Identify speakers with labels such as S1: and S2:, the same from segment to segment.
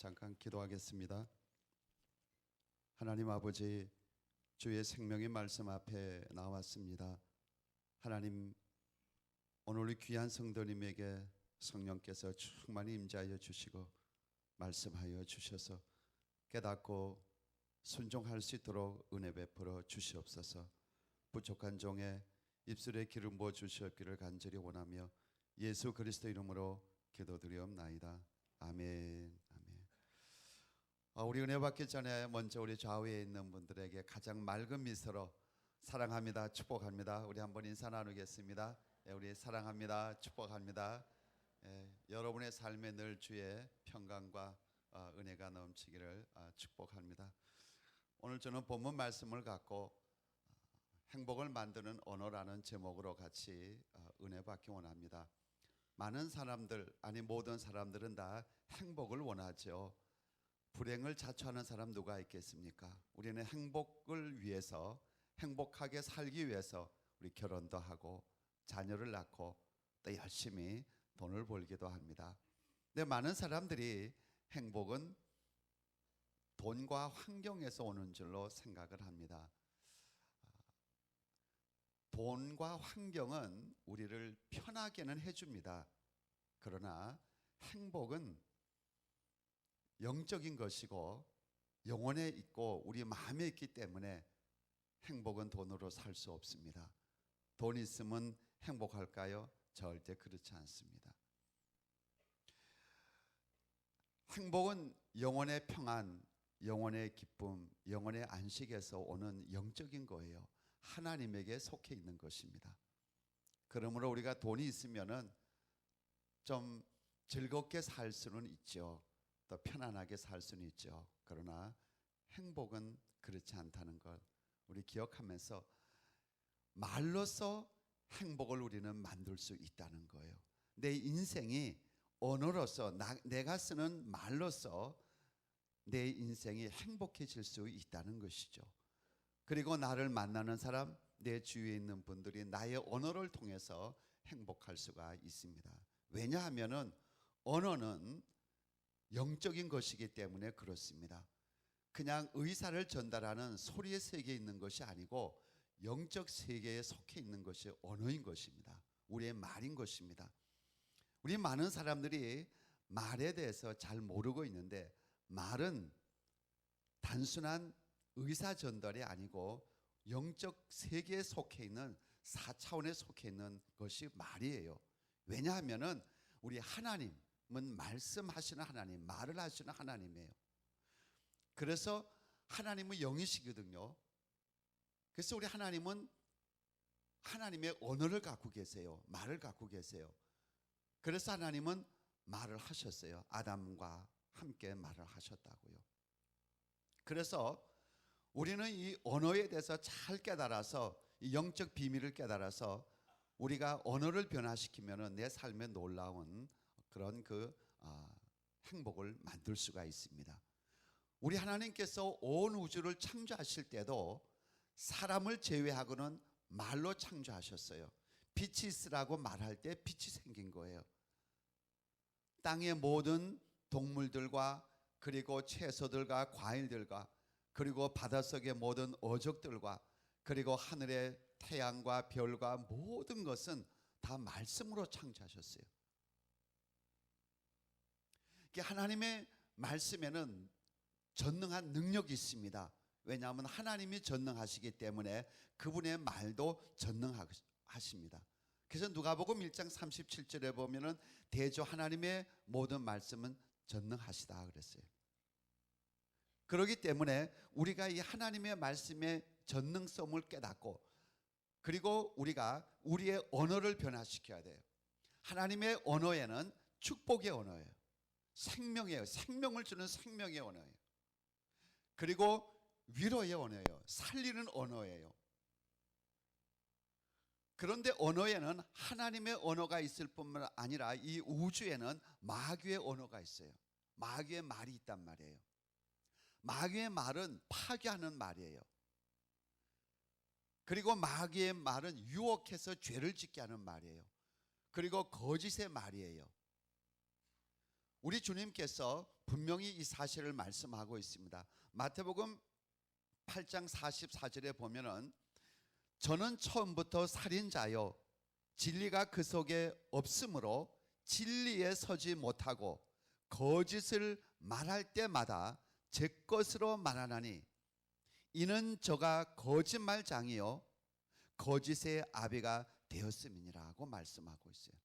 S1: 잠깐 기도하겠습니다. 하나님 아버지, 주의 생명의 말씀 앞에 나왔습니다. 하나님, 오늘 우리 귀한 성도님에게 성령께서 충만히 임재하여 주시고 말씀하여 주셔서 깨닫고 순종할 수 있도록 은혜 베풀어 주시옵소서. 부족한 종의 입술에 기름 부어 주시옵기를 간절히 원하며 예수 그리스도 이름으로 기도드리옵나이다. 아멘. 아멘. 우리 은혜 받기 전에 먼저 우리 좌우에 있는 분들에게 가장 맑은 미소로 사랑합니다, 축복합니다. 우리 한번 인사 나누겠습니다. 우리 사랑합니다, 축복합니다. 여러분의 삶에 늘 주의 평강과 은혜가 넘치기를 축복합니다. 오늘 저는 본문 말씀을 갖고 행복을 만드는 언어라는 제목으로 같이 은혜 받기 원합니다. 많은 사람들, 아니 모든 사람들은 다 행복을 원하죠. 불행을 자초하는 사람 누가 있겠습니까? 우리는 행복을 위해서, 행복하게 살기 위해서 우리 결혼도 하고 자녀를 낳고 또 열심히 돈을 벌기도 합니다. 근데 많은 사람들이 행복은 돈과 환경에서 오는 줄로 생각을 합니다. 돈과 환경은 우리를 편하게는 해줍니다. 그러나 행복은 영적인 것이고 영혼에 있고 우리 마음에 있기 때문에 행복은 돈으로 살 수 없습니다. 돈 있으면 행복할까요? 절대 그렇지 않습니다. 행복은 영혼의 평안, 영혼의 기쁨, 영혼의 안식에서 오는 영적인 거예요. 하나님에게 속해 있는 것입니다. 그러므로 우리가 돈이 있으면은 좀 즐겁게 살 수는 있죠. 또 편안하게 살 수는 있죠. 그러나 행복은 그렇지 않다는 것 우리 기억하면서 말로써 행복을 우리는 만들 수 있다는 거예요. 내 인생이 언어로서 내가 쓰는 말로써 내 인생이 행복해질 수 있다는 것이죠. 그리고 나를 만나는 사람, 내 주위에 있는 분들이 나의 언어를 통해서 행복할 수가 있습니다. 왜냐하면 언어는 영적인 것이기 때문에 그렇습니다. 그냥 의사를 전달하는 소리의 세계에 있는 것이 아니고 영적 세계에 속해 있는 것이 언어인 것입니다. 우리의 말인 것입니다. 우리 많은 사람들이 말에 대해서 잘 모르고 있는데 말은 단순한 의사 전달이 아니고 영적 세계에 속해 있는 4차원에 속해 있는 것이 말이에요. 왜냐하면 우리 하나님은 말씀하시는 하나님, 말을 하시는 하나님이에요. 그래서 하나님은 영이시거든요. 그래서 우리 하나님은 하나님의 언어를 갖고 계세요. 말을 갖고 계세요. 그래서 하나님은 말을 하셨어요. 아담과 함께 말을 하셨다고요. 그래서 우리는 이 언어에 대해서 잘 깨달아서 이 영적 비밀을 깨달아서 우리가 언어를 변화시키면 내 삶에 놀라운 그런 행복을 만들 수가 있습니다. 우리 하나님께서 온 우주를 창조하실 때도 사람을 제외하고는 말로 창조하셨어요. 빛이 있으라고 말할 때 빛이 생긴 거예요. 땅의 모든 동물들과 그리고 채소들과 과일들과 그리고 바닷속의 모든 어족들과 그리고 하늘의 태양과 별과 모든 것은 다 말씀으로 창조하셨어요. 하나님의 말씀에는 전능한 능력이 있습니다. 왜냐하면 하나님이 전능하시기 때문에 그분의 말도 전능하십니다. 그래서 누가복음 1장 37절에 보면은 대저 하나님의 모든 말씀은 전능하시다 그랬어요. 그렇기 때문에 우리가 이 하나님의 말씀의 전능성을 깨닫고 그리고 우리가 우리의 언어를 변화시켜야 돼요. 하나님의 언어에는 축복의 언어예요. 생명이에요. 생명을 주는 생명의 언어예요. 그리고 위로의 언어예요. 살리는 언어예요. 그런데 언어에는 하나님의 언어가 있을 뿐만 아니라 이 우주에는 마귀의 언어가 있어요. 마귀의 말이 있단 말이에요. 마귀의 말은 파괴하는 말이에요. 그리고 마귀의 말은 유혹해서 죄를 짓게 하는 말이에요. 그리고 거짓의 말이에요. 우리 주님께서 분명히 이 사실을 말씀하고 있습니다. 마태복음 8장 44절에 보면은 저는 처음부터 살인자요 진리가 그 속에 없으므로 진리에 서지 못하고 거짓을 말할 때마다 제 것으로 말하나니 이는 저가 거짓말장이요 거짓의 아비가 되었음이니라고 말씀하고 있어요.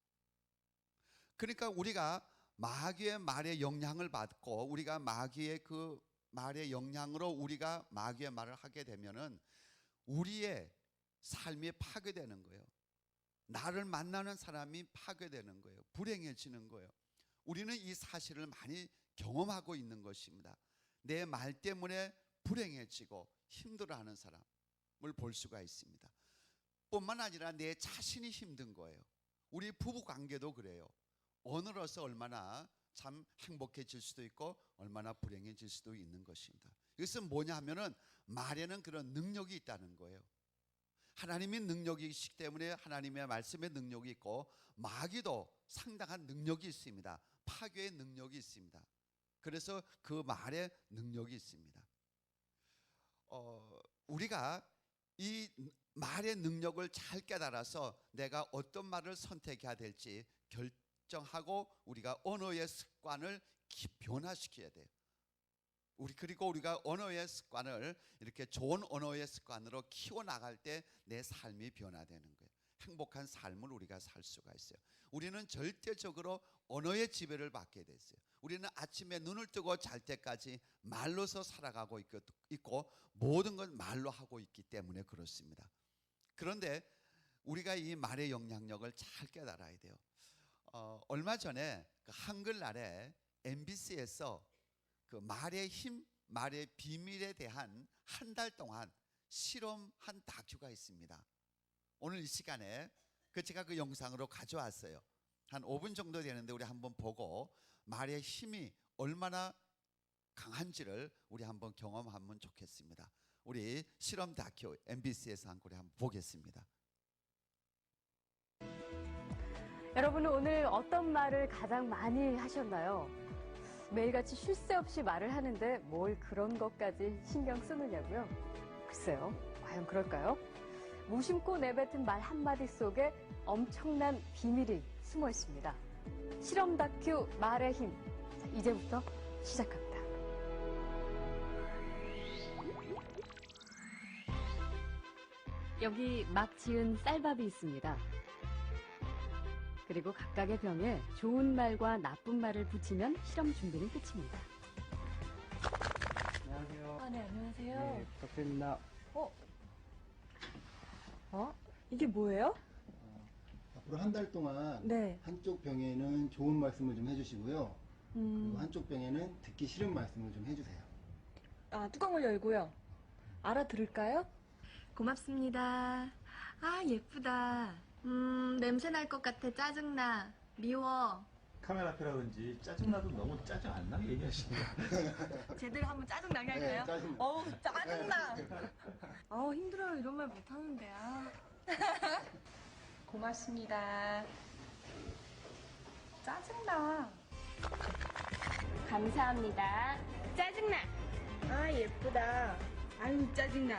S1: 그러니까 우리가 마귀의 말에 영향을 받고 우리가 마귀의 그 말의 영향으로 우리가 마귀의 말을 하게 되면은 우리의 삶이 파괴되는 거예요. 나를 만나는 사람이 파괴되는 거예요. 불행해지는 거예요. 우리는 이 사실을 많이 경험하고 있는 것입니다. 내 말 때문에 불행해지고 힘들어하는 사람을 볼 수가 있습니다. 뿐만 아니라 내 자신이 힘든 거예요. 우리 부부 관계도 그래요. 어느로서 얼마나 참 행복해질 수도 있고 얼마나 불행해질 수도 있는 것입니다. 이것은 뭐냐 하면은 말에는 그런 능력이 있다는 거예요. 하나님의 능력이시기 때문에 하나님의 말씀의 능력이 있고 마귀도 상당한 능력이 있습니다. 파괴의 능력이 있습니다. 그래서 그 말에 능력이 있습니다. 우리가 이 말의 능력을 잘 깨달아서 내가 어떤 말을 선택해야 될지 결정하고 우리가 언어의 습관을 변화시켜야 돼요. 그리고 우리가 언어의 습관을 이렇게 좋은 언어의 습관으로 키워나갈 때 내 삶이 변화되는 거예요. 행복한 삶을 우리가 살 수가 있어요. 우리는 절대적으로 언어의 지배를 받게 됐어요. 우리는 아침에 눈을 뜨고 잘 때까지 말로서 살아가고 있고 모든 건 말로 하고 있기 때문에 그렇습니다. 그런데 우리가 이 말의 영향력을 잘 깨달아야 돼요. 얼마 전에 그 한글날에 MBC에서 그 말의 힘, 말의 비밀에 대한 한 달 동안 실험한 다큐가 있습니다. 오늘 이 시간에 제가 그 영상으로 가져왔어요. 한 5분 정도 되는데 우리 한번 보고 말의 힘이 얼마나 강한지를 우리 한번 경험하면 좋겠습니다. 우리 실험 다큐 MBC에서 한 걸 한번 보겠습니다.
S2: 여러분은 오늘 어떤 말을 가장 많이 하셨나요? 매일같이 쉴 새 없이 말을 하는데 뭘 그런 것까지 신경 쓰느냐고요? 글쎄요, 과연 그럴까요? 무심코 내뱉은 말 한마디 속에 엄청난 비밀이 숨어 있습니다. 실험 다큐 말의 힘, 자, 이제부터 시작합니다. 여기 막 지은 쌀밥이 있습니다. 그리고 각각의 병에 좋은 말과 나쁜 말을 붙이면 실험 준비는 끝입니다.
S3: 안녕하세요.
S2: 네, 안녕하세요.
S3: 네, 부탁드립니다.
S2: 이게 뭐예요?
S4: 앞으로 한 달 동안
S2: 네.
S4: 한쪽 병에는 좋은 말씀을 좀 해주시고요. 그리고 한쪽 병에는 듣기 싫은 말씀을 좀 해주세요.
S5: 뚜껑을 열고요. 알아들을까요?
S6: 고맙습니다. 아, 예쁘다. 냄새 날 것 같아. 짜증나. 미워.
S7: 카메라 앞이라든지 짜증나도 너무 짜증 안 나게 얘기하시네요.
S6: 제대로 한번 짜증 나게 할까요?
S4: 짜증.
S5: 어우, 짜증나. 힘들어요. 이런 말 못하는데. 고맙습니다. 짜증나.
S6: 감사합니다. 짜증나.
S5: 예쁘다. 아유, 짜증나.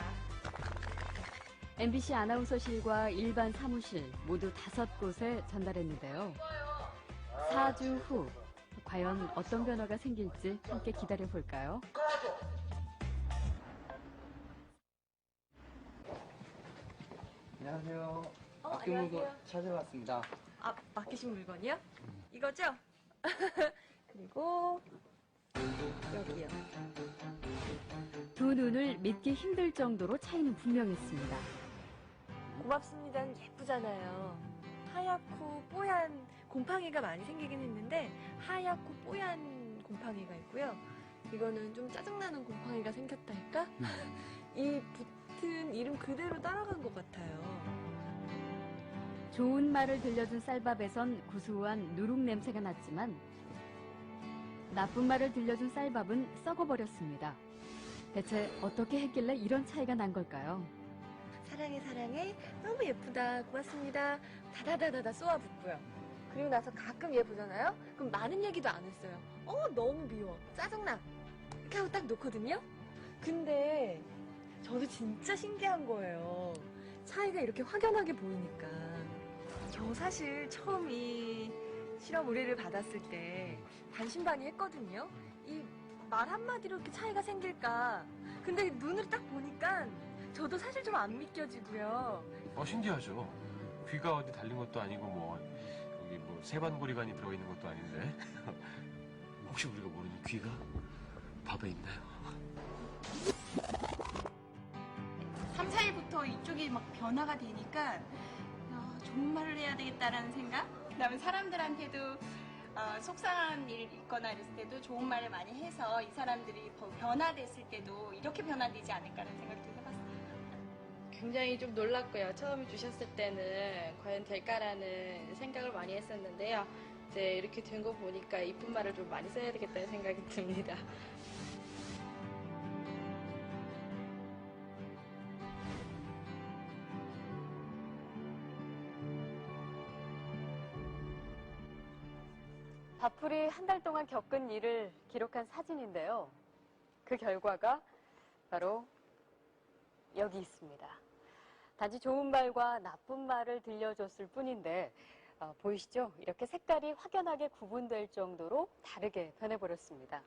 S2: MBC 아나운서실과 일반 사무실 모두 5곳에 전달했는데요. 4주 후 과연 어떤 변화가 생길지 함께 기다려볼까요?
S3: 안녕하세요. 맡긴 물건 찾아왔습니다.
S5: 맡기신 물건이요? 이거죠? 그리고 여기요.
S2: 두 눈을 믿기 힘들 정도로 차이는 분명했습니다.
S5: 고맙습니다는 예쁘잖아요. 하얗고 뽀얀 곰팡이가 많이 생기긴 했는데 하얗고 뽀얀 곰팡이가 있고요. 이거는 좀 짜증나는 곰팡이가 생겼다 할까? 이 붙은 이름 그대로 따라간 것 같아요.
S2: 좋은 말을 들려준 쌀밥에선 구수한 누룩 냄새가 났지만 나쁜 말을 들려준 쌀밥은 썩어버렸습니다. 대체 어떻게 했길래 이런 차이가 난 걸까요?
S5: 사랑해 사랑해 너무 예쁘다 고맙습니다 다다다다다 쏘아붙고요. 그리고 나서 가끔 얘 보잖아요? 그럼 많은 얘기도 안 했어요. 너무 미워. 짜증나. 이렇게 하고 딱 놓거든요? 근데 저도 진짜 신기한 거예요. 차이가 이렇게 확연하게 보이니까. 저 사실 처음 이 실험 의뢰를 받았을 때 반신반의했거든요. 이 말 한마디로 이렇게 차이가 생길까. 근데 눈으로 딱 보니까 저도 사실 좀 안 믿겨지고요.
S8: 신기하죠. 귀가 어디 달린 것도 아니고 뭐 여기 뭐 세반고리관이 들어있는 것도 아닌데 혹시 우리가 모르는 귀가 밥에 있나요?
S6: 3, 4일부터 이쪽이 막 변화가 되니까 좋은 말을 해야 되겠다라는 생각? 그다음에 사람들한테도 속상한 일 있거나 이랬을 때도 좋은 말을 많이 해서 이 사람들이 변화됐을 때도 이렇게 변화되지 않을까라는 생각도 해봤어요.
S9: 굉장히 좀 놀랐고요. 처음에 주셨을 때는 과연 될까라는 생각을 많이 했었는데요. 이제 이렇게 된 거 보니까 이쁜 말을 좀 많이 써야 되겠다는 생각이 듭니다.
S2: 밥풀이 한 달 동안 겪은 일을 기록한 사진인데요. 그 결과가 바로 여기 있습니다. 단지 좋은 말과 나쁜 말을 들려줬을 뿐인데 보이시죠? 이렇게 색깔이 확연하게 구분될 정도로 다르게 변해버렸습니다.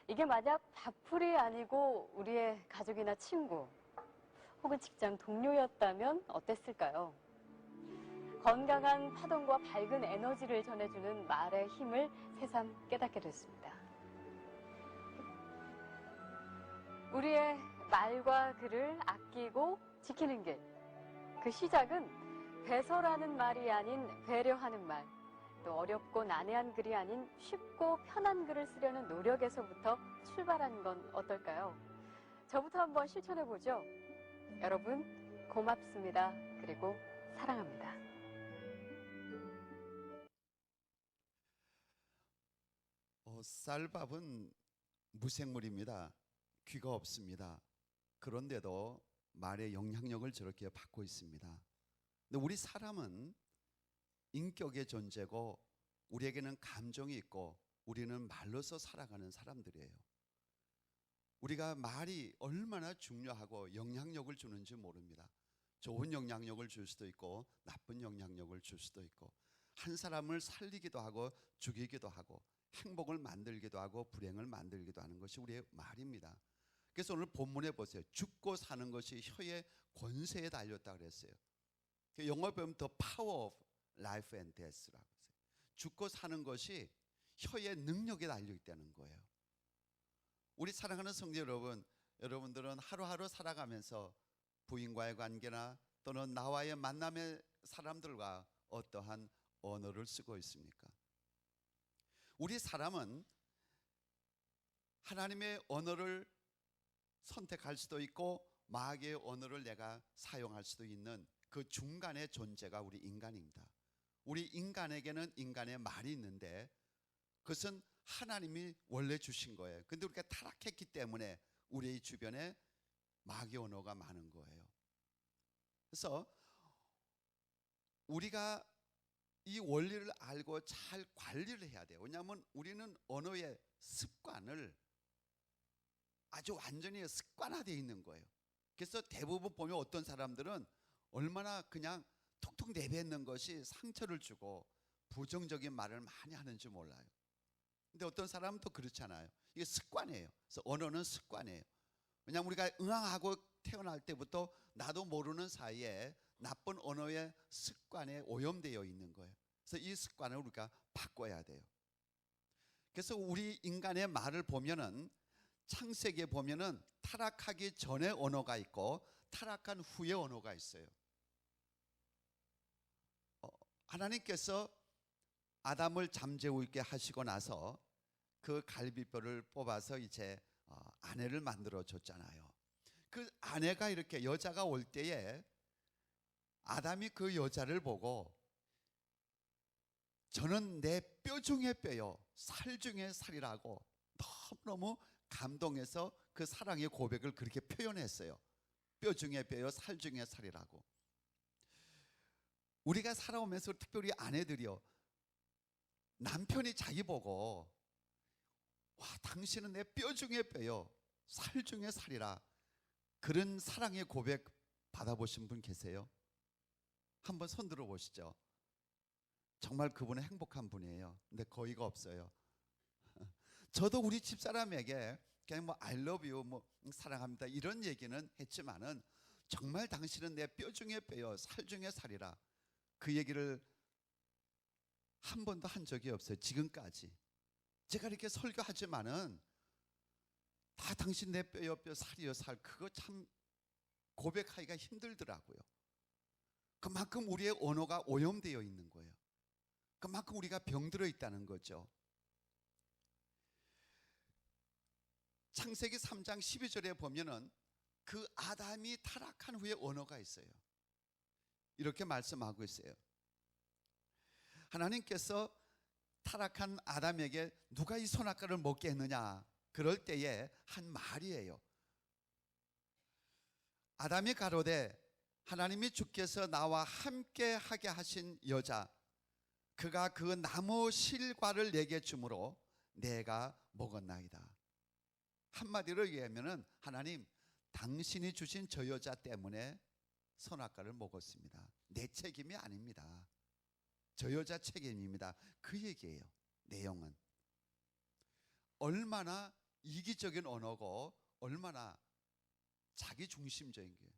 S2: 이게 만약 밥풀이 아니고 우리의 가족이나 친구 혹은 직장 동료였다면 어땠을까요? 건강한 파동과 밝은 에너지를 전해주는 말의 힘을 새삼 깨닫게 됐습니다. 우리의 말과 글을 아끼고 지키는 길. 그 시작은 배설하는 말이 아닌 배려하는 말, 또 어렵고 난해한 글이 아닌 쉽고 편한 글을 쓰려는 노력에서부터 출발한 건 어떨까요? 저부터 한번 실천해보죠. 여러분, 고맙습니다. 그리고 사랑합니다.
S1: 쌀밥은 무생물입니다. 귀가 없습니다. 그런데도 말의 영향력을 저렇게 받고 있습니다. 근데 우리 사람은 인격의 존재고 우리에게는 감정이 있고 우리는 말로서 살아가는 사람들이에요. 우리가 말이 얼마나 중요하고 영향력을 주는지 모릅니다. 좋은 영향력을 줄 수도 있고 나쁜 영향력을 줄 수도 있고 한 사람을 살리기도 하고 죽이기도 하고 행복을 만들기도 하고 불행을 만들기도 하는 것이 우리의 말입니다. 그래서 오늘 본문에 보세요. 죽고 사는 것이 혀의 권세에 달렸다 그랬어요. 영어 배우면 The Power of Life and Death라고 했어요. 죽고 사는 것이 혀의 능력에 달려있다는 거예요. 우리 사랑하는 성도 여러분, 여러분들은 하루하루 살아가면서 부인과의 관계나 또는 나와의 만남의 사람들과 어떠한 언어를 쓰고 있습니까? 우리 사람은 하나님의 언어를 선택할 수도 있고 마귀의 언어를 내가 사용할 수도 있는 그 중간의 존재가 우리 인간입니다. 우리 인간에게는 인간의 말이 있는데 그것은 하나님이 원래 주신 거예요. 근데 우리가 타락했기 때문에 우리 주변에 마귀 언어가 많은 거예요. 그래서 우리가 이 원리를 알고 잘 관리를 해야 돼요. 왜냐하면 우리는 언어의 습관을 아주 완전히 습관화되어 있는 거예요. 그래서 대부분 보면 어떤 사람들은 얼마나 그냥 툭툭 내뱉는 것이 상처를 주고 부정적인 말을 많이 하는지 몰라요. 근데 어떤 사람은 또 그렇잖아요. 이게 습관이에요. 그래서 언어는 습관이에요. 왜냐하면 우리가 응앙하고 태어날 때부터 나도 모르는 사이에 나쁜 언어의 습관에 오염되어 있는 거예요. 그래서 이 습관을 우리가 바꿔야 돼요. 그래서 우리 인간의 말을 보면은 창세기에 보면은 타락하기 전에 언어가 있고 타락한 후에 언어가 있어요. 하나님께서 아담을 잠재워 있게 하시고 나서 그 갈비뼈를 뽑아서 이제 아내를 만들어 줬잖아요. 그 아내가 이렇게 여자가 올 때에 아담이 그 여자를 보고 저는 내 뼈 중에 뼈요 살 중에 살이라고 너무너무 감동해서 그 사랑의 고백을 그렇게 표현했어요. 뼈 중에 뼈요 살 중에 살이라고. 우리가 살아오면서 특별히 아내들이요 남편이 자기 보고 와, 당신은 내 뼈 중에 뼈요, 살 중에 살이라, 그런 사랑의 고백 받아보신 분 계세요? 한번 손 들어 보시죠. 정말 그분은 행복한 분이에요. 근데 거의가 없어요. 저도 우리 집사람에게 그냥 뭐 I love you, 뭐 사랑합니다 이런 얘기는 했지만은 정말 당신은 내 뼈 중에 뼈요, 살 중에 살이라, 그 얘기를 한 번도 한 적이 없어요. 지금까지 제가 이렇게 설교하지만은 다 당신 내 뼈요 뼈, 살이요 살, 그거 참 고백하기가 힘들더라고요. 그만큼 우리의 언어가 오염되어 있는 거예요. 그만큼 우리가 병들어 있다는 거죠. 창세기 3장 12절에 보면은 그 아담이 타락한 후에 언어가 있어요. 이렇게 말씀하고 있어요. 하나님께서 타락한 아담에게 누가 이 선악과를 먹게 했느냐, 그럴 때에 한 말이에요. 아담이 가로되 하나님이 주께서 나와 함께 하게 하신 여자, 그가 그 나무 실과를 내게 주므로 내가 먹었나이다. 한마디로 얘기하면은 하나님, 당신이 주신 저 여자 때문에 선악과를 먹었습니다. 내 책임이 아닙니다. 저 여자 책임입니다. 그 얘기예요. 내용은 얼마나 이기적인 언어고 얼마나 자기 중심적인 거예요.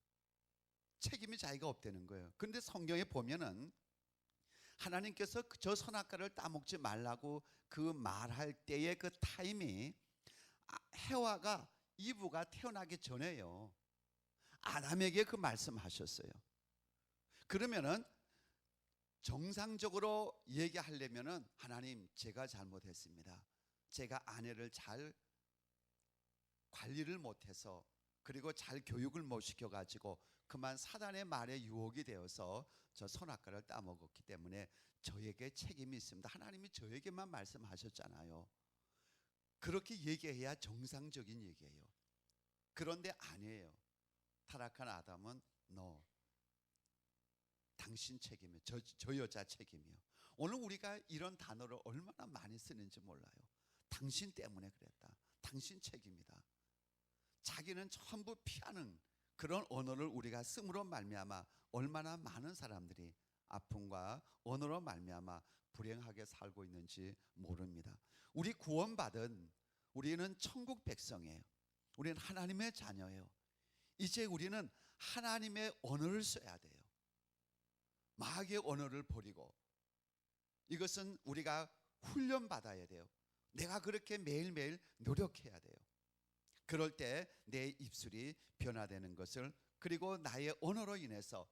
S1: 책임이 자기가 없다는 거예요. 그런데 성경에 보면은 하나님께서 저 선악과를 따먹지 말라고 그 말할 때의 그 타임이 해와가 이브가 태어나기 전에요. 아담에게 그 말씀하셨어요. 그러면은 정상적으로 얘기하려면은 하나님, 제가 잘못했습니다. 제가 아내를 잘 관리를 못해서, 그리고 잘 교육을 못 시켜가지고 그만 사단의 말에 유혹이 되어서 저 선악과를 따먹었기 때문에 저에게 책임이 있습니다. 하나님이 저에게만 말씀하셨잖아요. 그렇게 얘기해야 정상적인 얘기예요. 그런데 아니에요. 타락한 아담은 너, 당신 책임이에요. 저 여자 책임이요. 오늘 우리가 이런 단어를 얼마나 많이 쓰는지 몰라요. 당신 때문에 그랬다. 당신 책임이다. 자기는 전부 피하는 그런 언어를 우리가 씀으로 말미암아 얼마나 많은 사람들이 아픔과 언어로 말미암아 불행하게 살고 있는지 모릅니다. 우리 구원받은 우리는 천국 백성이에요. 우리는 하나님의 자녀예요. 이제 우리는 하나님의 언어를 써야 돼요. 마귀의 언어를 버리고, 이것은 우리가 훈련받아야 돼요. 내가 그렇게 매일매일 노력해야 돼요. 그럴 때 내 입술이 변화되는 것을, 그리고 나의 언어로 인해서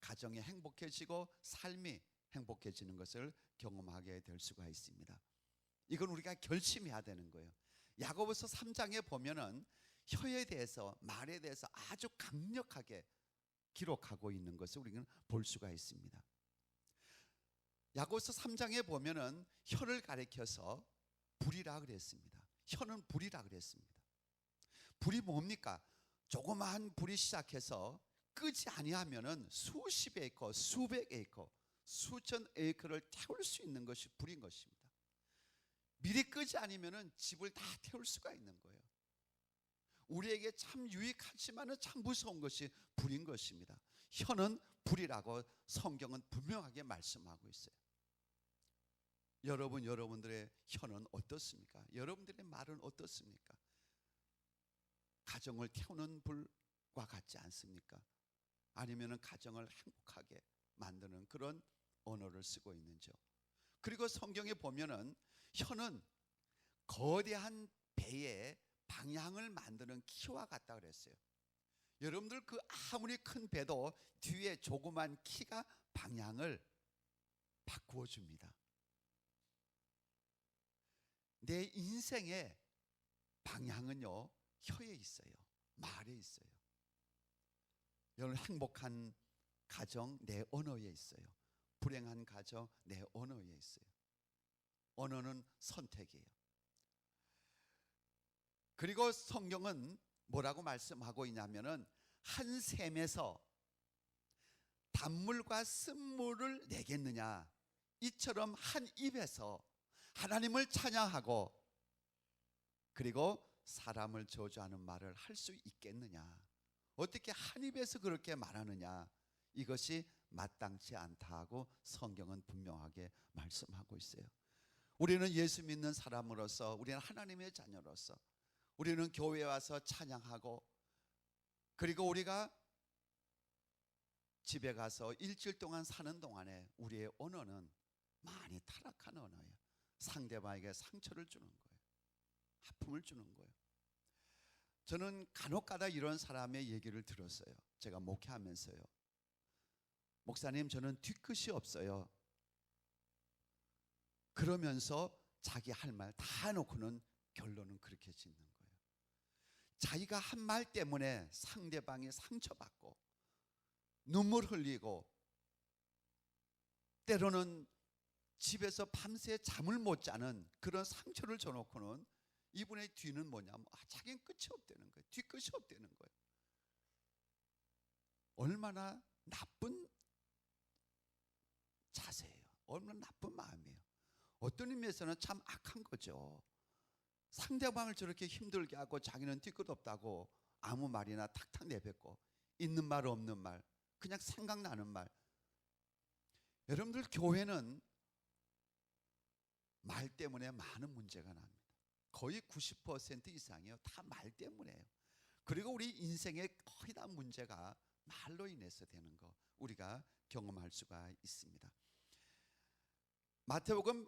S1: 가정이 행복해지고 삶이 행복해지는 것을 경험하게 될 수가 있습니다. 이건 우리가 결심해야 되는 거예요. 야고보서 3장에 보면은 혀에 대해서, 말에 대해서 아주 강력하게 기록하고 있는 것을 우리는 볼 수가 있습니다. 야고보서 3장에 보면은 혀를 가리켜서 불이라 그랬습니다. 혀는 불이라 그랬습니다. 불이 뭡니까? 조그마한 불이 시작해서 끄지 아니하면은 수십 에이커, 수백 에이커, 수천 에이커를 태울 수 있는 것이 불인 것입니다. 미리 끄지 않으면은 집을 다 태울 수가 있는 거예요. 우리에게 참 유익하지만은 참 무서운 것이 불인 것입니다. 혀는 불이라고 성경은 분명하게 말씀하고 있어요. 여러분들의 혀는 어떻습니까? 여러분들의 말은 어떻습니까? 가정을 태우는 불과 같지 않습니까? 아니면은 가정을 행복하게 만드는 그런 언어를 쓰고 있는지요? 그리고 성경에 보면은 혀는 거대한 배의 방향을 만드는 키와 같다 그랬어요. 여러분들 그 아무리 큰 배도 뒤에 조그만 키가 방향을 바꾸어 줍니다. 내 인생의 방향은요, 혀에 있어요. 말에 있어요. 여러분, 행복한 가정 내 언어에 있어요. 불행한 가정 내 언어에 있어요. 언어는 선택이에요. 그리고 성경은 뭐라고 말씀하고 있냐면은 한 샘에서 단물과 쓴물을 내겠느냐, 이처럼 한 입에서 하나님을 찬양하고 그리고 사람을 저주하는 말을 할 수 있겠느냐? 어떻게 한 입에서 그렇게 말하느냐? 이것이 마땅치 않다고 성경은 분명하게 말씀하고 있어요. 우리는 예수 믿는 사람으로서, 우리는 하나님의 자녀로서, 우리는 교회에 와서 찬양하고, 그리고 우리가 집에 가서 일주일 동안 사는 동안에 우리의 언어는 많이 타락한 언어예요. 상대방에게 상처를 주는 거예요. 아픔을 주는 거예요. 저는 간혹가다 이런 사람의 얘기를 들었어요. 제가 목회하면서요. 목사님, 저는 뒤끝이 없어요. 그러면서 자기 할 말 다 놓고는 결론은 그렇게 짓는 거예요. 자기가 한 말 때문에 상대방이 상처받고 눈물 흘리고 때로는 집에서 밤새 잠을 못 자는 그런 상처를 줘놓고는 이분의 뒤는 뭐냐면 자기는 끝이 없다는 거예요. 뒤끝이 없다는 거예요. 얼마나 나쁜 자세예요. 얼마나 나쁜 마음이에요. 어떤 의미에서는 참 악한 거죠. 상대방을 저렇게 힘들게 하고 자기는 뒤끝 없다고 아무 말이나 탁탁 내뱉고 있는 말 없는 말 그냥 생각나는 말. 여러분들 교회는 말 때문에 많은 문제가 납니다. 거의 90% 이상이요. 다 말 때문에요. 그리고 우리 인생의 거의 다 문제가 말로 인해서 되는 거 우리가 경험할 수가 있습니다. 마태복음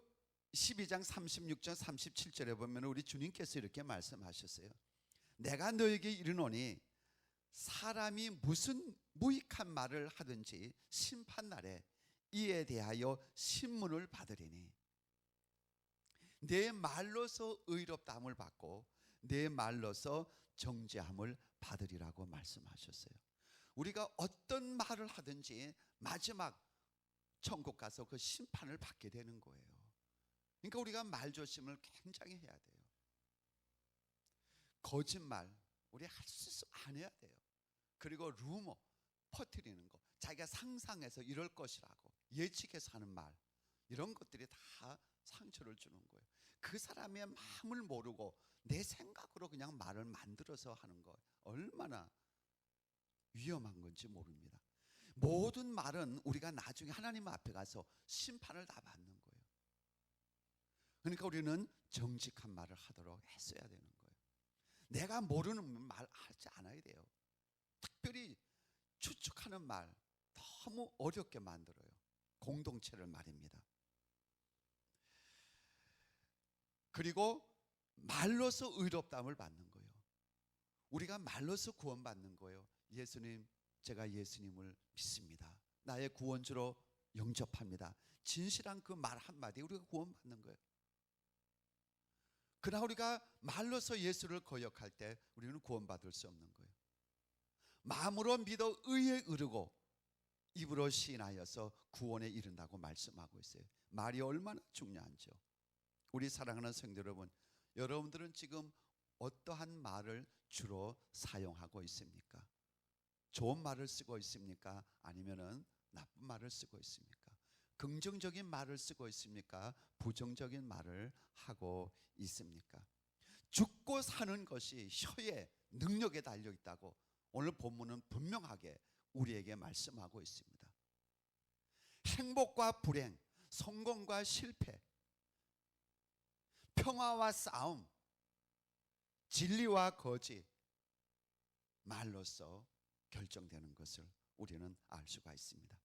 S1: 12장 36절 37절에 보면 우리 주님께서 이렇게 말씀하셨어요. 내가 너에게 이르노니 사람이 무슨 무익한 말을 하든지 심판날에 이에 대하여 신문을 받으리니 내 말로서 의롭다함을 받고 내 말로서 정죄함을 받으리라고 말씀하셨어요. 우리가 어떤 말을 하든지 마지막 천국 가서 그 심판을 받게 되는 거예요. 그러니까 우리가 말조심을 굉장히 해야 돼요. 거짓말 우리 할 수 안 해야 돼요. 그리고 루머 퍼뜨리는 거, 자기가 상상해서 이럴 것이라고 예측해서 하는 말, 이런 것들이 다 상처를 주는 거예요. 그 사람의 마음을 모르고 내 생각으로 그냥 말을 만들어서 하는 거 얼마나 위험한 건지 모릅니다. 모든 말은 우리가 나중에 하나님 앞에 가서 심판을 다 받는 거예요. 그러니까 우리는 정직한 말을 하도록 했어야 되는 거예요. 내가 모르는 말 하지 않아야 돼요. 특별히 추측하는 말 너무 어렵게 만들어요. 공동체를 말입니다. 그리고 말로서 의롭다함을 받는 거예요. 우리가 말로서 구원받는 거예요. 예수님, 제가 예수님을 믿습니다. 나의 구원주로 영접합니다. 진실한 그 말 한마디에 우리가 구원받는 거예요. 그러나 우리가 말로서 예수를 거역할 때 우리는 구원받을 수 없는 거예요. 마음으로 믿어 의에 이르고 입으로 시인하여서 구원에 이른다고 말씀하고 있어요. 말이 얼마나 중요한지요. 우리 사랑하는 성도 여러분, 여러분들은 지금 어떠한 말을 주로 사용하고 있습니까? 좋은 말을 쓰고 있습니까? 아니면은 나쁜 말을 쓰고 있습니까? 긍정적인 말을 쓰고 있습니까? 부정적인 말을 하고 있습니까? 죽고 사는 것이 혀의 능력에 달려 있다고 오늘 본문은 분명하게 우리에게 말씀하고 있습니다. 행복과 불행, 성공과 실패, 평화와 싸움, 진리와 거짓, 말로써 결정되는 것을 우리는 알 수가 있습니다.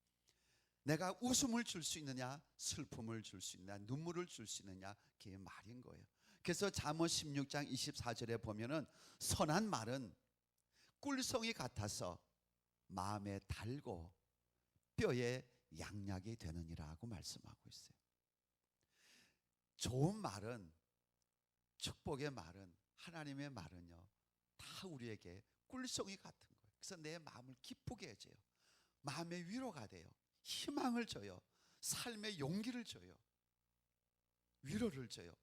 S1: 내가 웃음을 줄 수 있느냐, 슬픔을 줄 수 있느냐, 눈물을 줄 수 있느냐, 그게 말인 거예요. 그래서 잠언 16장 24절에 보면은 선한 말은 꿀송이 같아서 마음에 달고 뼈에 양약이 되느니라고 말씀하고 있어요. 좋은 말은, 축복의 말은, 하나님의 말은요 다 우리에게 꿀송이 같은 거예요. 그래서 내 마음을 기쁘게 해줘요. 마음의 위로가 돼요. 희망을 줘요. 삶의 용기를 줘요. 위로를 줘요.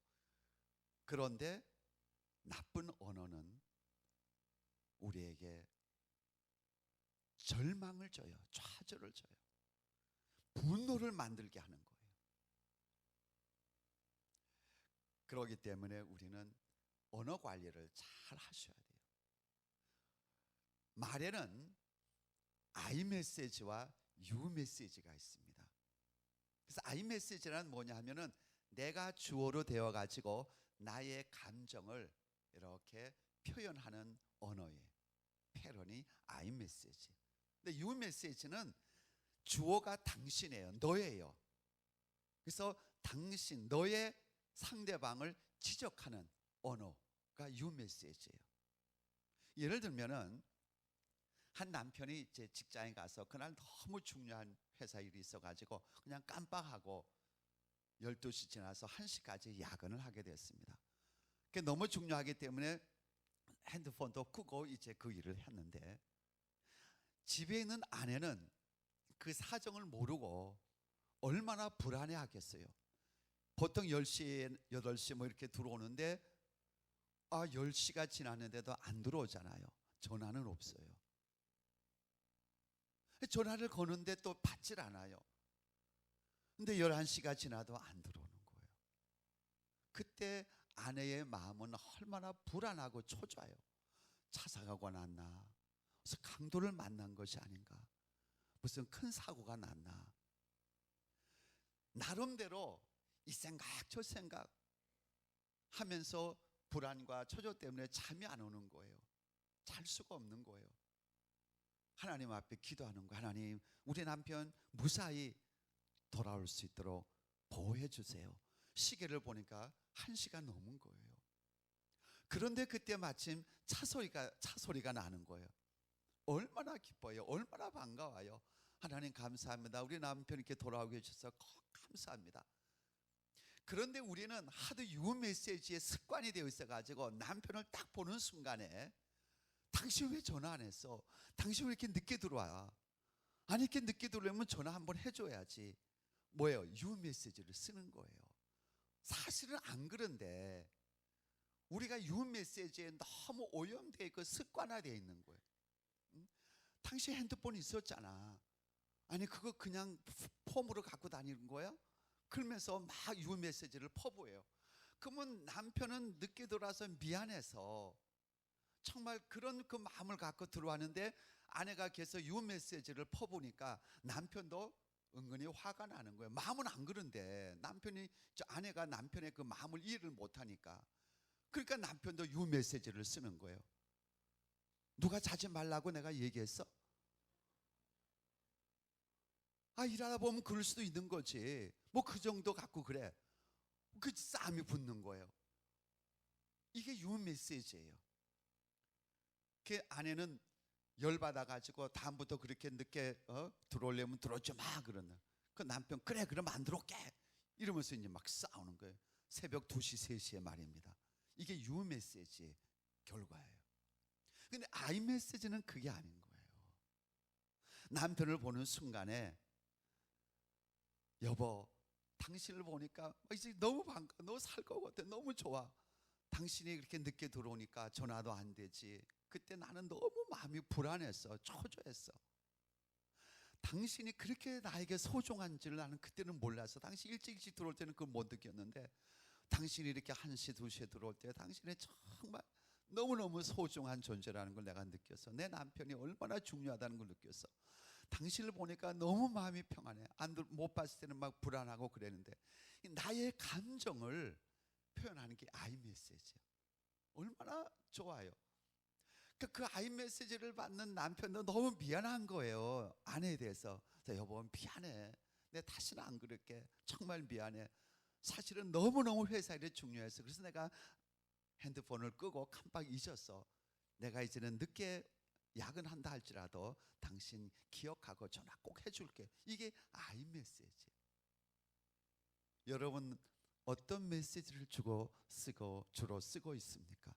S1: 그런데 나쁜 언어는 우리에게 절망을 줘요. 좌절을 줘요. 분노를 만들게 하는 거예요. 그렇기 때문에 우리는 언어 관리를 잘 하셔야 돼요. 말에는 I 메시지와 U 메시지가 있습니다. 그래서 I 메시지란 뭐냐 하면은 내가 주어로 되어 가지고 나의 감정을 이렇게 표현하는 언어의 패런이 I 메시지. 근데 U 메시지는 주어가 당신이에요. 너예요. 그래서 당신, 너의 상대방을 지적하는 언어가 U 메시지예요. 예를 들면은 한 남편이 이제 직장에 가서 그날 너무 중요한 회사 일이 있어가지고 그냥 깜빡하고 12시 지나서 1시까지 야근을 하게 됐습니다. 그게 너무 중요하기 때문에 핸드폰도 끄고 이제 그 일을 했는데 집에 있는 아내는 그 사정을 모르고 얼마나 불안해하겠어요. 보통 10시, 8시 뭐 이렇게 들어오는데 10시가 지났는데도 안 들어오잖아요. 전화는 없어요. 전화를 거는데 또 받질 않아요. 근데 11시가 지나도 안 들어오는 거예요. 그때 아내의 마음은 얼마나 불안하고 초조해요. 차 사고가 났나? 무슨 강도를 만난 것이 아닌가? 무슨 큰 사고가 났나? 나름대로 이 생각 저 생각 하면서 불안과 초조 때문에 잠이 안 오는 거예요. 잘 수가 없는 거예요. 하나님 앞에 기도하는 거, 하나님 우리 남편 무사히 돌아올 수 있도록 보호해 주세요. 시계를 보니까 1시가 넘은 거예요. 그런데 그때 마침 차 소리가 나는 거예요. 얼마나 기뻐요. 얼마나 반가워요. 하나님 감사합니다. 우리 남편 이렇게 돌아오게 해주셔서 감사합니다. 그런데 우리는 하도 유 메시지의 습관이 되어 있어가지고 남편을 딱 보는 순간에 당신 왜 전화 안 했어? 당신 왜 이렇게 늦게 들어와? 아니 이렇게 늦게 들어오면 전화 한번 해줘야지. 뭐예요? 유 메시지를 쓰는 거예요. 사실은 안 그런데 우리가 유 메시지에 너무 오염되어 있고 습관화되어 있는 거예요. 응? 당신 핸드폰 있었잖아. 아니 그거 그냥 폼으로 갖고 다니는 거야? 그러면서 막 유 메시지를 퍼부어요. 그러면 남편은 늦게 들어와서 미안해서 정말 그런 그 마음을 갖고 들어왔는데 아내가 계속 유 메시지를 퍼부니까 남편도 은근히 화가 나는 거예요. 마음은 안 그런데 아내가 남편의 그 마음을 이해를 못하니까 그러니까 남편도 유 메시지를 쓰는 거예요. 누가 자지 말라고 내가 얘기했어? 일하다 보면 그럴 수도 있는 거지. 뭐 그 정도 갖고 그래. 그 싸움이 붙는 거예요. 이게 유 메시지예요. 그 아내는 열받아 가지고 다음부터 그렇게 늦게 들어오려면 들어오지 마 그러는. 그 남편 그래 그럼 안 들어올게 이러면서 이제 막 싸우는 거예요. 새벽 2시 3시에 말입니다. 이게 유 메시지의 결과예요. 근데 I 메시지는 그게 아닌 거예요. 남편을 보는 순간에 여보 당신을 보니까 이제 너무 반가워. 너 살 것 같아. 너무 좋아. 당신이 그렇게 늦게 들어오니까 전화도 안 되지. 그때 나는 너무 마음이 불안했어. 초조했어. 당신이 그렇게 나에게 소중한 줄 나는 그때는 몰랐어. 당신 일찍 들어올 때는 그걸 못 느꼈는데 당신이 이렇게 1시 2시에 들어올 때 당신이 정말 너무너무 소중한 존재라는 걸 내가 느꼈어. 내 남편이 얼마나 중요하다는 걸 느꼈어. 당신을 보니까 너무 마음이 평안해. 못 봤을 때는 막 불안하고 그랬는데 나의 감정을 표현하는 게 I 메시지야. 얼마나 좋아요. 그 I 메시지를 받는 남편도 너무 미안한 거예요. 아내에 대해서. 여보 미안해. 내가 다시는 안 그럴게. 정말 미안해. 사실은 너무너무 회사 일이 중요해서 그래서 내가 핸드폰을 끄고 깜빡 잊었어. 내가 이제는 늦게 야근한다 할지라도 당신 기억하고 전화 꼭 해줄게. 이게 I 메시지. 여러분 어떤 메시지를 주로 쓰고 있습니까?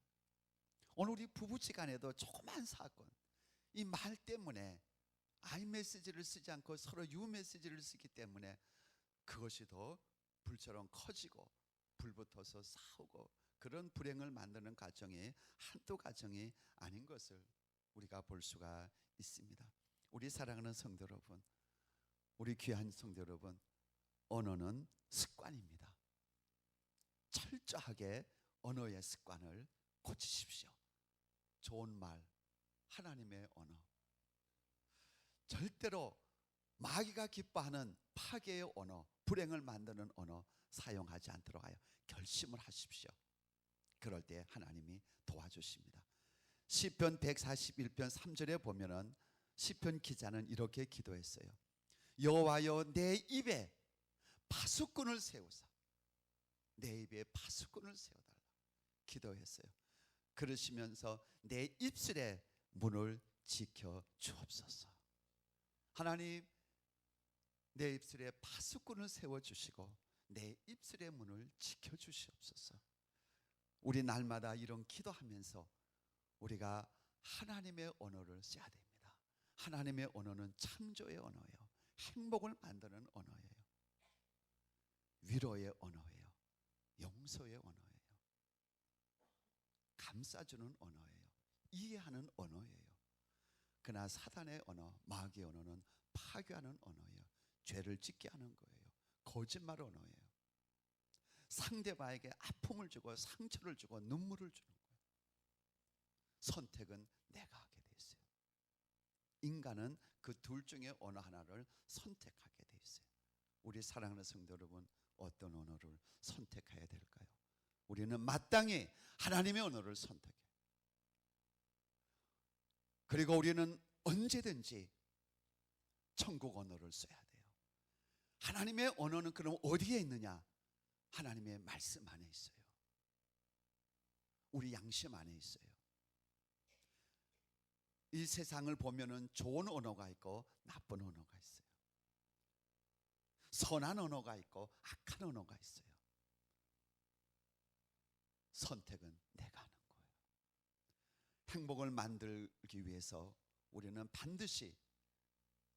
S1: 오늘 우리 부부지간에도 조그만 사건, 이 말 때문에 I 메시지를 쓰지 않고 서로 U 메시지를 쓰기 때문에 그것이 더 불처럼 커지고 불붙어서 싸우고 그런 불행을 만드는 가정이 한두 가정이 아닌 것을 우리가 볼 수가 있습니다. 우리 사랑하는 성도 여러분, 우리 귀한 성도 여러분, 언어는 습관입니다. 철저하게 언어의 습관을 고치십시오. 좋은 말, 하나님의 언어. 절대로 마귀가 기뻐하는 파괴의 언어, 불행을 만드는 언어 사용하지 않도록 하여 결심을 하십시오. 그럴 때 하나님이 도와주십니다. 시편 141편 3절에 보면은 시편 기자는 이렇게 기도했어요. 여호와여, 내 입에 파수꾼을 세우사, 내 입에 파수꾼을 세워달라 기도했어요. 그러시면서 내 입술의 문을 지켜 주옵소서. 하나님, 내 입술에 파수꾼을 세워주시고 내 입술의 문을 지켜 주시옵소서. 우리 날마다 이런 기도하면서 우리가 하나님의 언어를 써야 됩니다. 하나님의 언어는 창조의 언어예요. 행복을 만드는 언어예요. 위로의 언어예요. 용서의 언어예요. 감싸주는 언어예요. 이해하는 언어예요. 그러나 사단의 언어, 마귀의 언어는 파괴하는 언어예요. 죄를 짓게 하는 거예요. 거짓말 언어예요. 상대방에게 아픔을 주고 상처를 주고 눈물을 주는 거예요. 선택은 내가 하게 돼 있어요. 인간은 그 둘 중에 어느 하나를 선택하게 돼 있어요. 우리 사랑하는 성도 여러분, 어떤 언어를 선택해야 될까요? 우리는 마땅히 하나님의 언어를 선택해요. 그리고 우리는 언제든지 천국 언어를 써야 돼요. 하나님의 언어는 그럼 어디에 있느냐? 하나님의 말씀 안에 있어요. 우리 양심 안에 있어요. 이 세상을 보면은 좋은 언어가 있고 나쁜 언어가 있어요. 선한 언어가 있고 악한 언어가 있어요. 선택은 내가 하는 거예요. 행복을 만들기 위해서 우리는 반드시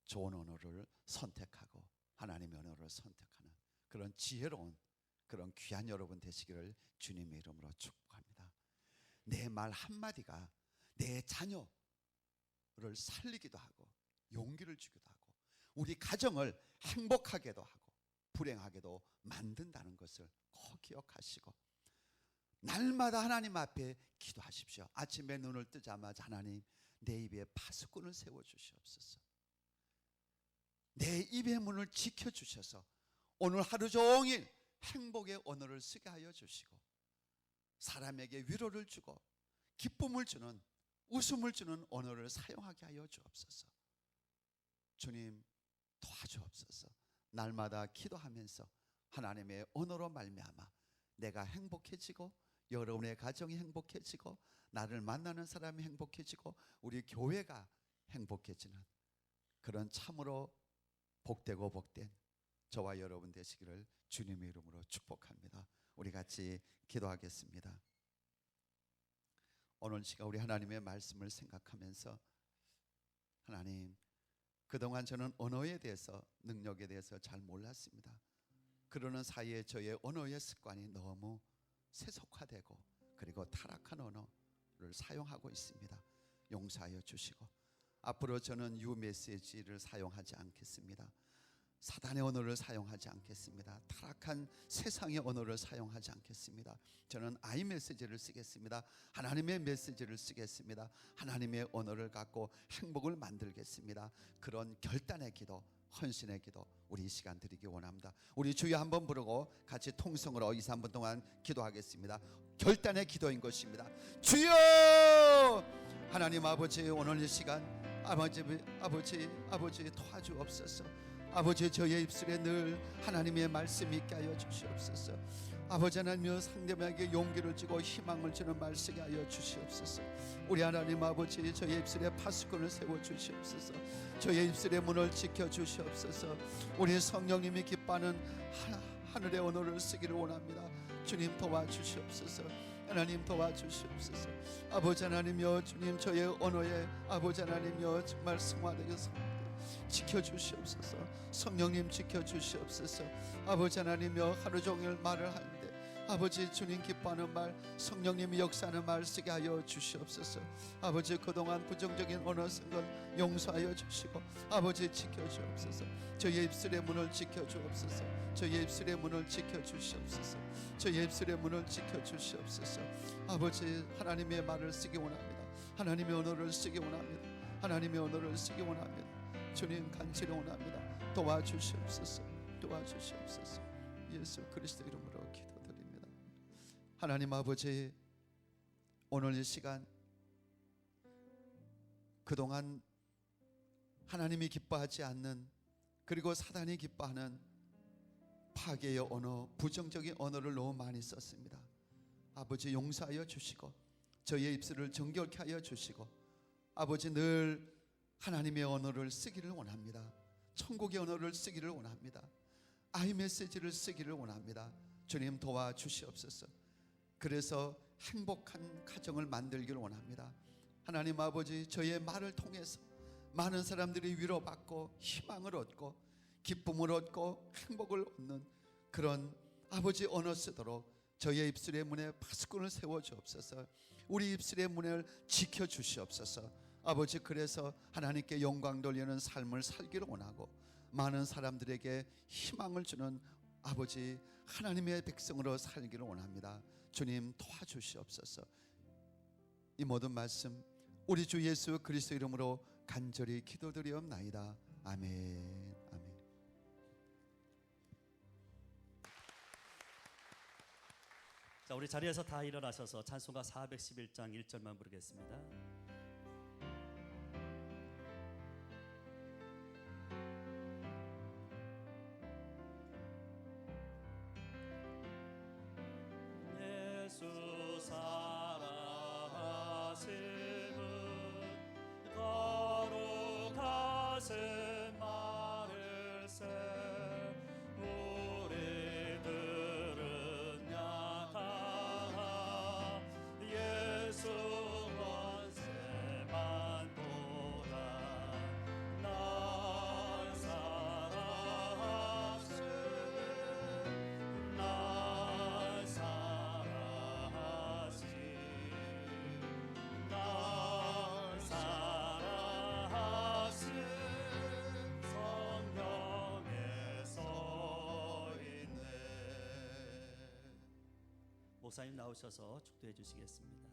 S1: 좋은 언어를 선택하고 하나님의 언어를 선택하는 그런 지혜로운 그런 귀한 여러분 되시기를 주님의 이름으로 축복합니다. 내 말 한마디가 내 자녀를 살리기도 하고 용기를 주기도 하고 우리 가정을 행복하게도 하고 불행하게도 만든다는 것을 꼭 기억하시고 날마다 하나님 앞에 기도하십시오. 아침에 눈을 뜨자마자 하나님, 내 입에 파수꾼을 세워주시옵소서. 내 입의 문을 지켜주셔서 오늘 하루 종일 행복의 언어를 쓰게 하여 주시고 사람에게 위로를 주고 기쁨을 주는 웃음을 주는 언어를 사용하게 하여 주옵소서. 주님 도와주옵소서. 날마다 기도하면서 하나님의 언어로 말미암아 내가 행복해지고 여러분의 가정이 행복해지고 나를 만나는 사람이 행복해지고 우리 교회가 행복해지는 그런 참으로 복되고 복된 저와 여러분 되시기를 주님의 이름으로 축복합니다. 우리 같이 기도하겠습니다. 오늘 시간 우리 하나님의 말씀을 생각하면서 하나님, 그동안 저는 언어에 대해서 능력에 대해서 잘 몰랐습니다. 그러는 사이에 저의 언어의 습관이 너무 세속화되고 그리고 타락한 언어를 사용하고 있습니다. 용서하여 주시고 앞으로 저는 유메시지를 사용하지 않겠습니다. 사단의 언어를 사용하지 않겠습니다. 타락한 세상의 언어를 사용하지 않겠습니다. 저는 아이메시지를 쓰겠습니다. 하나님의 메시지를 쓰겠습니다. 하나님의 언어를 갖고 행복을 만들겠습니다. 그런 결단의 기도, 헌신의 기도 우리 이 시간 드리기 원합니다. 우리 주여 한번 부르고 같이 통성으로 2, 3분 동안 기도하겠습니다. 결단의 기도인 것입니다. 주여! 하나님 아버지, 오늘 이 시간 아버지 도와주옵소서. 아버지, 저의 입술에 늘 하나님의 말씀이 있게 하여 주시옵소서. 아버지 하나님, 상대방에게 용기를 주고 희망을 주는 말 쓰게 하여 주시옵소서. 우리 하나님 아버지, 저의 입술에 파수꾼을 세워 주시옵소서. 저의 입술의 문을 지켜 주시옵소서. 우리 성령님이 기뻐하는 하늘의 언어를 쓰기를 원합니다. 주님 도와주시옵소서. 하나님 도와주시옵소서. 아버지 하나님여, 주님 저의 언어에 아버지 하나님여 정말 승화되게 지켜주시옵소서. 성령님 지켜주시옵소서. 아버지 하나님여, 하루 종일 말을 하는데 아버지 주님 기뻐하는 말, 성령님이 역사하는 말 쓰게 하여 주시옵소서. 아버지 그동안 부정적인 언어 쓴 것 용서하여 주시고 아버지 지켜주옵소서. 저의 입술의 문을 지켜주옵소서. 저의 입술의 문을 지켜주시옵소서. 저의 입술의 문을 지켜주시옵소서. 아버지 하나님의 말을 쓰기 원합니다. 하나님의 언어를 쓰기 원합니다. 하나님의 언어를 쓰기 원합니다. 주님 간절히 원합니다. 도와주시옵소서. 도와주시옵소서. 예수 그리스도 이름으로 기도드립니다. 하나님 아버지, 오늘 이 시간 그동안 하나님이 기뻐하지 않는, 그리고 사단이 기뻐하는 파괴의 언어, 부정적인 언어를 너무 많이 썼습니다. 아버지 용서하여 주시고 저희의 입술을 정결케 하여 주시고 아버지 늘 하나님의 언어를 쓰기를 원합니다. 천국의 언어를 쓰기를 원합니다. 아이메시지를 쓰기를 원합니다. 주님 도와주시옵소서. 그래서 행복한 가정을 만들기를 원합니다. 하나님 아버지, 저의 말을 통해서 많은 사람들이 위로받고 희망을 얻고 기쁨을 얻고 행복을 얻는 그런 아버지 언어 쓰도록 저의 입술의 문에 파수꾼을 세워주옵소서. 우리 입술의 문을 지켜주시옵소서. 아버지, 그래서 하나님께 영광 돌리는 삶을 살기를 원하고 많은 사람들에게 희망을 주는 아버지 하나님의 백성으로 살기를 원합니다. 주님 도와주시옵소서. 이 모든 말씀 우리 주 예수 그리스도 이름으로 간절히 기도드리옵나이다. 아멘. 아멘.
S10: 자, 우리 자리에서 다 일어나셔서 찬송가 411장 1절만 부르겠습니다. 예수 사랑하심은 거룩하신 말일세. 우리들은 약하나 예수 권세만 보다 날 사랑하신 날 사랑하신 날 사랑하신 성령에 서 있네. 목사님 나오셔서 축도해 주시겠습니다.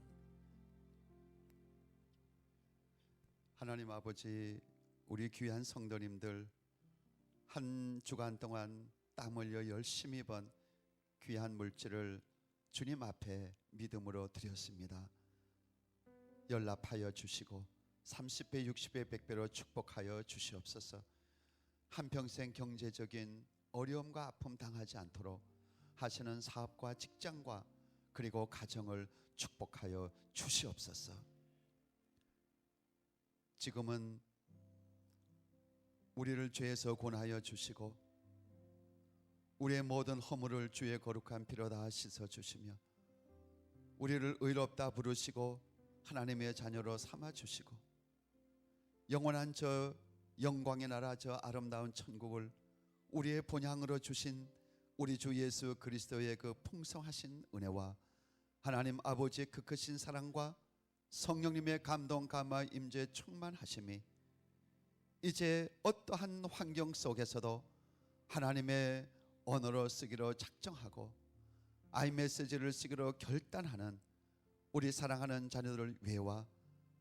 S1: 하나님 아버지, 우리 귀한 성도님들 한 주간 동안 땀 흘려 열심히 번 귀한 물질을 주님 앞에 믿음으로 드렸습니다. 연락하여 주시고 30배, 60배, 100배로 축복하여 주시옵소서. 한평생 경제적인 어려움과 아픔 당하지 않도록 하시는 사업과 직장과 그리고 가정을 축복하여 주시옵소서. 지금은 우리를 죄에서 권하여 주시고 우리의 모든 허물을 주의 거룩한 피로 다 씻어 주시며 우리를 의롭다 부르시고 하나님의 자녀로 삼아 주시고 영원한 저 영광의 나라, 저 아름다운 천국을 우리의 본향으로 주신 우리 주 예수 그리스도의 그 풍성하신 은혜와 하나님 아버지의 그 크신 사랑과 성령님의 감동 감화 임재 충만하심이 이제 어떠한 환경 속에서도 하나님의 언어로 쓰기로 작정하고 아이메시지를 쓰기로 결단하는 우리 사랑하는 자녀들을 위해와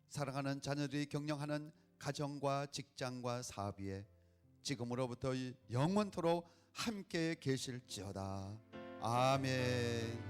S1: 사랑하는 자녀들이 경영하는 가정과 직장과 사업 위에 지금으로부터 영원토록 함께 계실지어다. 아멘.